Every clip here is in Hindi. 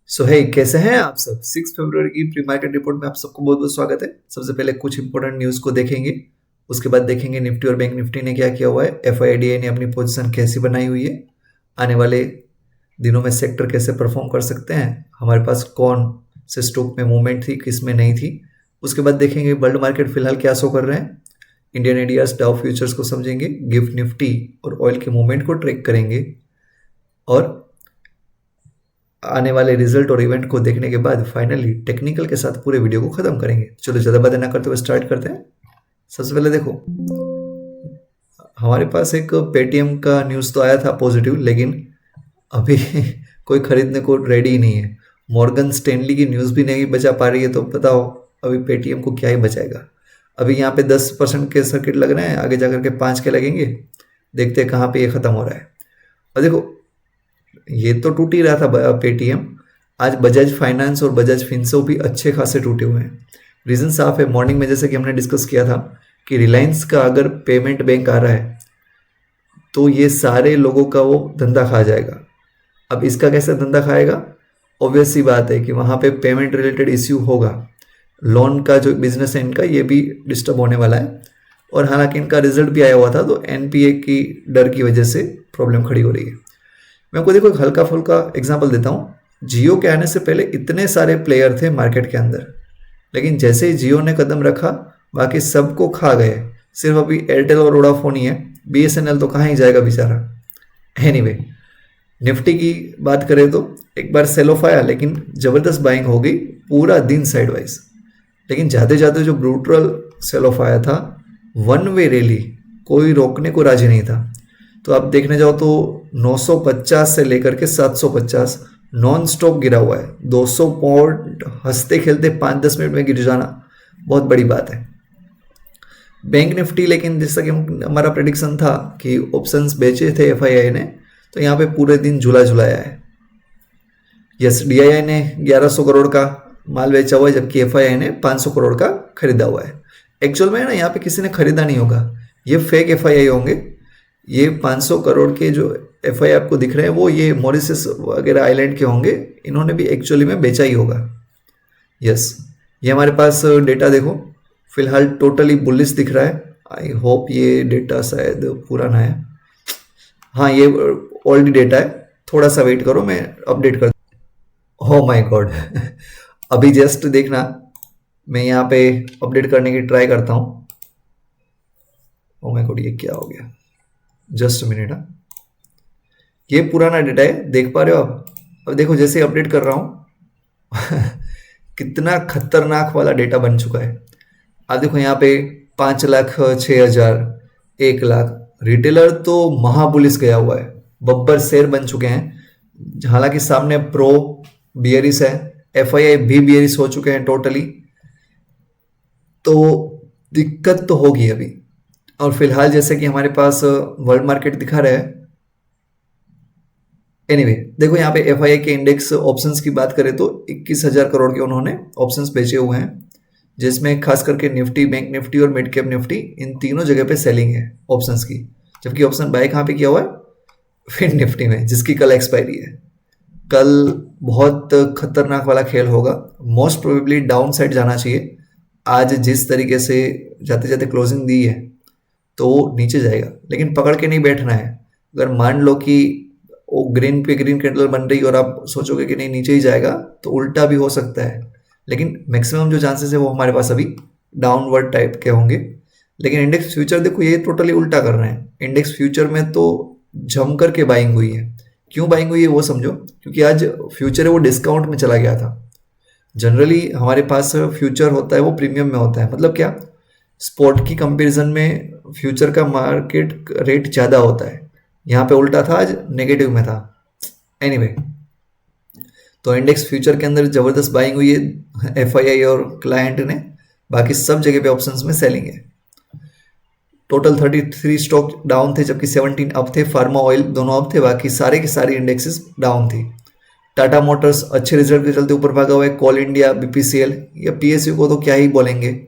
सो है कैसे हैं आप सब। 6 फरवरी की प्री मार्केट रिपोर्ट में आप सबको बहुत बहुत स्वागत है। सबसे पहले कुछ इंपॉर्टेंट न्यूज़ को देखेंगे, उसके बाद देखेंगे निफ्टी और बैंक निफ्टी ने क्या किया हुआ है, एफआईडीआई ने अपनी पोजीशन कैसी बनाई हुई है, आने वाले दिनों में सेक्टर कैसे परफॉर्म कर सकते हैं, हमारे पास कौन से स्टॉक में मूवमेंट थी किस में नहीं थी। उसके बाद देखेंगे वर्ल्ड मार्केट फिलहाल क्या शो कर रहे हैं, इंडियन इंडियाज डाउ फ्यूचर्स को समझेंगे, गिफ्ट निफ्टी और ऑयल के मूवमेंट को ट्रैक करेंगे और आने वाले रिजल्ट और इवेंट को देखने के बाद फाइनली टेक्निकल के साथ पूरे वीडियो को खत्म करेंगे। चलो ज़्यादा बातें ना करते हुए स्टार्ट करते हैं। सबसे पहले देखो, हमारे पास एक पेटीएम का न्यूज़ तो आया था पॉजिटिव, लेकिन अभी कोई खरीदने को रेडी ही नहीं है। मॉर्गन स्टैनली की न्यूज़ भी नहीं बचा पा रही है, तो बताओ अभी पेटीएम को क्या ही बचाएगा। अभी यहाँ पे 10% के सर्किट लग रहे हैं, आगे जाकर के 5 के लगेंगे। देखते हैं कहाँ पे ये ख़त्म हो रहा है। और देखो, ये तो टूट ही रहा था पेटीएम, आज बजाज फाइनेंस और बजाज फिनसो भी अच्छे खासे टूटे हुए हैं। रीज़न साफ है, मॉर्निंग में जैसे कि हमने डिस्कस किया था कि रिलायंस का अगर पेमेंट बैंक आ रहा है तो ये सारे लोगों का वो धंधा खा जाएगा। अब इसका कैसे धंधा खाएगा, ऑब्वियस सी बात है कि वहाँ पे पेमेंट रिलेटेड इश्यू होगा। लोन का जो बिजनेस है इनका, ये भी डिस्टर्ब होने वाला है। और हालांकि इनका रिजल्ट भी आया हुआ था, तो एनपीए की डर की वजह से प्रॉब्लम खड़ी हो रही है। मैं आपको देखो एक हल्का फुल्का एग्जांपल देता हूँ। जियो के आने से पहले इतने सारे प्लेयर थे मार्केट के अंदर, लेकिन जैसे ही जियो ने कदम रखा बाकी सबको खा गए। सिर्फ अभी एयरटेल और वोडाफोन ही है, बीएसएनएल तो कहाँ ही जाएगा बेचारा। एनीवे, निफ्टी की बात करें तो एक बार सेल ऑफ आया, लेकिन ज़बरदस्त बाइंग हो गई पूरा दिन साइडवाइज। लेकिन जाते जाते जो ब्रूटल सेल ऑफ आया था, वन वे रैली, कोई रोकने को राजी नहीं था। तो आप देखने जाओ तो 950 से लेकर के 750 नॉन स्टॉप गिरा हुआ है। 200 पॉइंट हंसते खेलते 5-10 मिनट में गिर जाना बहुत बड़ी बात है। बैंक निफ्टी, लेकिन जैसा कि हमारा प्रेडिक्शन था कि ऑप्शंस बेचे थे एफआईआई ने, तो यहाँ पे पूरे दिन झूला झुलाया है। यस, डीआईआई ने 1100 करोड़ का माल बेचा हुआ है, जबकि एफआईआई ने 500 करोड़ का खरीदा हुआ है। एक्चुअल में ना यहाँ पे किसी ने खरीदा नहीं होगा, ये फेक एफआईआई होंगे। ये 500 करोड़ के जो एफआई आपको दिख रहे हैं वो ये मॉरिशस वगैरह आइलैंड के होंगे, इन्होंने भी एक्चुअली में बेचा ही होगा। यस, ये हमारे पास डेटा देखो, फिलहाल टोटली बुलिश दिख रहा है। आई होप ये डेटा शायद पुराना है। हाँ, ये ओल्ड डेटा है, थोड़ा सा वेट करो, मैं अपडेट कर। हो माय गॉड अभी जस्ट देखना, मैं यहाँ पे अपडेट करने की ट्राई करता हूँ। ओ माय गॉड, ये क्या हो गया, जस्ट मिनट। ये पुराना डेटा है, देख पा रहे हो आप। अब देखो जैसे अपडेट कर रहा हूँ कितना खतरनाक वाला डेटा बन चुका है। आप देखो यहाँ पे 5 लाख, 6,000, 1 लाख, रिटेलर तो महाबुलिस गया हुआ है, बब्बर शेर बन चुके हैं। हालांकि सामने प्रो बियरिस है, एफआईआई भी बियरिस हो चुके हैं टोटली, तो दिक्कत तो होगी अभी। और फिलहाल जैसे कि हमारे पास वर्ल्ड मार्केट दिखा रहा है। एनीवे, देखो यहाँ पे एफआईआई के इंडेक्स ऑप्शंस की बात करें तो 21,000 करोड़ के उन्होंने ऑप्शंस बेचे हुए हैं, जिसमें खास करके निफ्टी, बैंक निफ्टी और मिड कैप निफ्टी, इन तीनों जगह पे सेलिंग है ऑप्शंस की। जबकि ऑप्शन बाय कहाँ पे किया हुआ है, फिर निफ्टी में, जिसकी कल एक्सपायरी है। कल बहुत खतरनाक वाला खेल होगा, मोस्ट प्रोबेबली डाउन साइड जाना चाहिए। आज जिस तरीके से जाते जाते क्लोजिंग दी है तो नीचे जाएगा, लेकिन पकड़ के नहीं बैठना है। अगर मान लो कि वो ग्रीन पे ग्रीन कैंडल बन रही और आप सोचोगे कि नहीं नीचे ही जाएगा, तो उल्टा भी हो सकता है। लेकिन मैक्सिमम जो चांसेस है वो हमारे पास अभी डाउनवर्ड टाइप के होंगे। लेकिन इंडेक्स फ्यूचर देखो, ये टोटली उल्टा कर रहे हैं। इंडेक्स फ्यूचर में तो जम करके बाइंग हुई है। क्यों बाइंग हुई है वो समझो, क्योंकि आज फ्यूचर है वो डिस्काउंट में चला गया था। जनरली हमारे पास फ्यूचर होता है वो प्रीमियम में होता है, मतलब क्या, स्पॉट की कंपैरिजन में फ्यूचर का मार्केट रेट ज़्यादा होता है। यहाँ पे उल्टा था, आज नेगेटिव में था। एनीवे, तो इंडेक्स फ्यूचर के अंदर जबरदस्त बाइंग हुई है एफआईआई और क्लाइंट ने, बाकी सब जगह पे ऑप्शंस में सेलिंग है। टोटल 33 स्टॉक डाउन थे, जबकि 17 अप थे। फार्मा ऑयल दोनों अप थे, बाकी सारे की सारी इंडेक्सेस डाउन थी। टाटा मोटर्स अच्छे रिजल्ट के चलते ऊपर भागा हुआ है। कोल इंडिया, बीपीसीएल या पीएसयू को तो क्या ही बोलेंगे।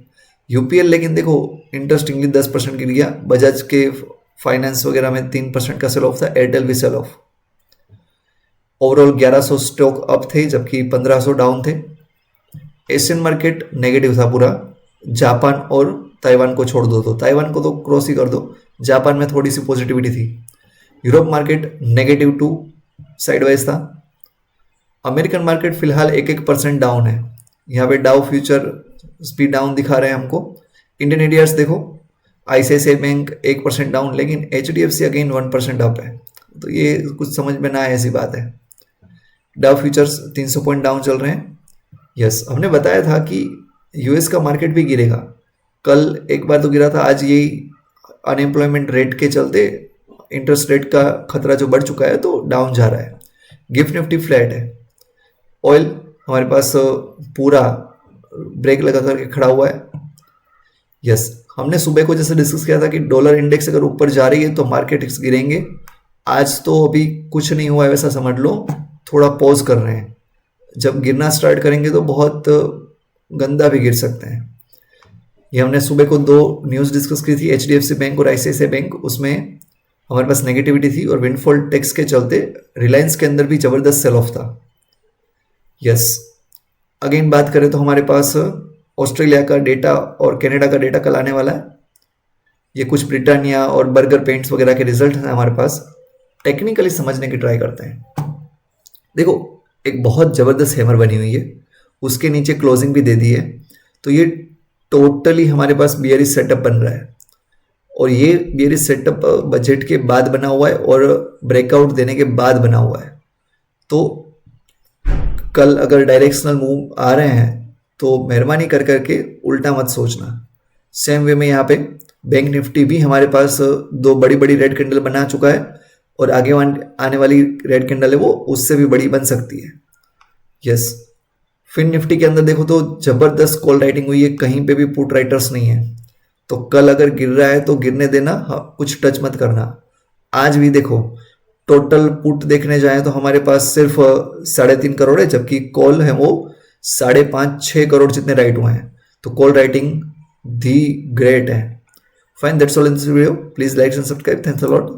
यूपीएल लेकिन देखो इंटरेस्टिंगली 10% गिर गया। बजाज के फाइनेंस वगैरह में 3% का सेल ऑफ था। एयरटेल भी sell off. Overall 1100 stock up थे जबकि 1500 डाउन थे। एशियन मार्केट नेगेटिव था पूरा, जापान और ताइवान को छोड़ दो तो, ताइवान को तो क्रॉस ही कर दो, जापान में थोड़ी सी पॉजिटिविटी थी। Europe market negative to sideways था। अमेरिकन मार्केट फिलहाल 1% डाउन है, यहाँ पे डाउ फ्यूचर स्पीड डाउन दिखा रहे हैं हमको। इंडियन एडियर्स देखो, आईसीआईसीआई बैंक 1% डाउन, लेकिन एचडीएफसी अगेन 1% अप है, तो ये कुछ समझ में ना आए ऐसी बात है। डाउ फ्यूचर्स 300 पॉइंट डाउन चल रहे हैं। यस, हमने बताया था कि यूएस का मार्केट भी गिरेगा, कल एक बार तो गिरा था, आज ये अनएम्प्लॉयमेंट रेट के चलते इंटरेस्ट रेट का खतरा जो बढ़ चुका है तो डाउन जा रहा है। गिफ्ट निफ्टी फ्लैट है। ऑयल हमारे पास पूरा ब्रेक लगा करके खड़ा हुआ है। यस, हमने सुबह को जैसे डिस्कस किया था कि डॉलर इंडेक्स अगर ऊपर जा रही है तो मार्केट गिरेंगे। आज तो अभी कुछ नहीं हुआ है वैसा समझ लो, थोड़ा पॉज कर रहे हैं, जब गिरना स्टार्ट करेंगे तो बहुत गंदा भी गिर सकते हैं। ये हमने सुबह को 2 न्यूज़ डिस्कस की थी, एचडीएफसी बैंक और आईसीआईसीआई बैंक, उसमें हमारे पास नेगेटिविटी थी और विंडफॉल टैक्स के चलते रिलायंस के अंदर भी जबरदस्त सेल ऑफ था। यस, अगेन बात करें तो हमारे पास ऑस्ट्रेलिया का डेटा और कनाडा का डेटा कल आने वाला है। ये कुछ ब्रिटानिया और बर्गर पेंट्स वगैरह के रिजल्ट हैं हमारे पास, टेक्निकली समझने की ट्राई करते हैं। देखो, एक बहुत ज़बरदस्त हैमर बनी हुई है, उसके नीचे क्लोजिंग भी दे दी है, तो ये टोटली हमारे पास बियरिश सेटअप बन रहा है और ये बियरिश सेटअप बजट के बाद बना हुआ है और ब्रेकआउट देने के बाद बना हुआ है। तो कल अगर डायरेक्शनल मूव आ रहे हैं तो मेहरबानी कर करके उल्टा मत सोचना। सेम वे में यहाँ पे बैंक निफ्टी भी हमारे पास 2 बड़ी बड़ी रेड कैंडल बना चुका है और आगे आने वाली रेड कैंडल है वो उससे भी बड़ी बन सकती है। यस, फिन निफ्टी के अंदर देखो तो जबरदस्त कॉल राइटिंग हुई है, कहीं पे भी पुट राइटर्स नहीं है, तो कल अगर गिर रहा है तो गिरने देना, कुछ टच मत करना। आज भी देखो, टोटल पुट देखने जाए तो हमारे पास सिर्फ 3.5 करोड़ है, जबकि कॉल है वो 5.5-6 करोड़ जितने राइट हुए हैं, तो कॉल राइटिंग दी ग्रेट है। Fine, that's all in this video, please like and subscribe, thanks a lot.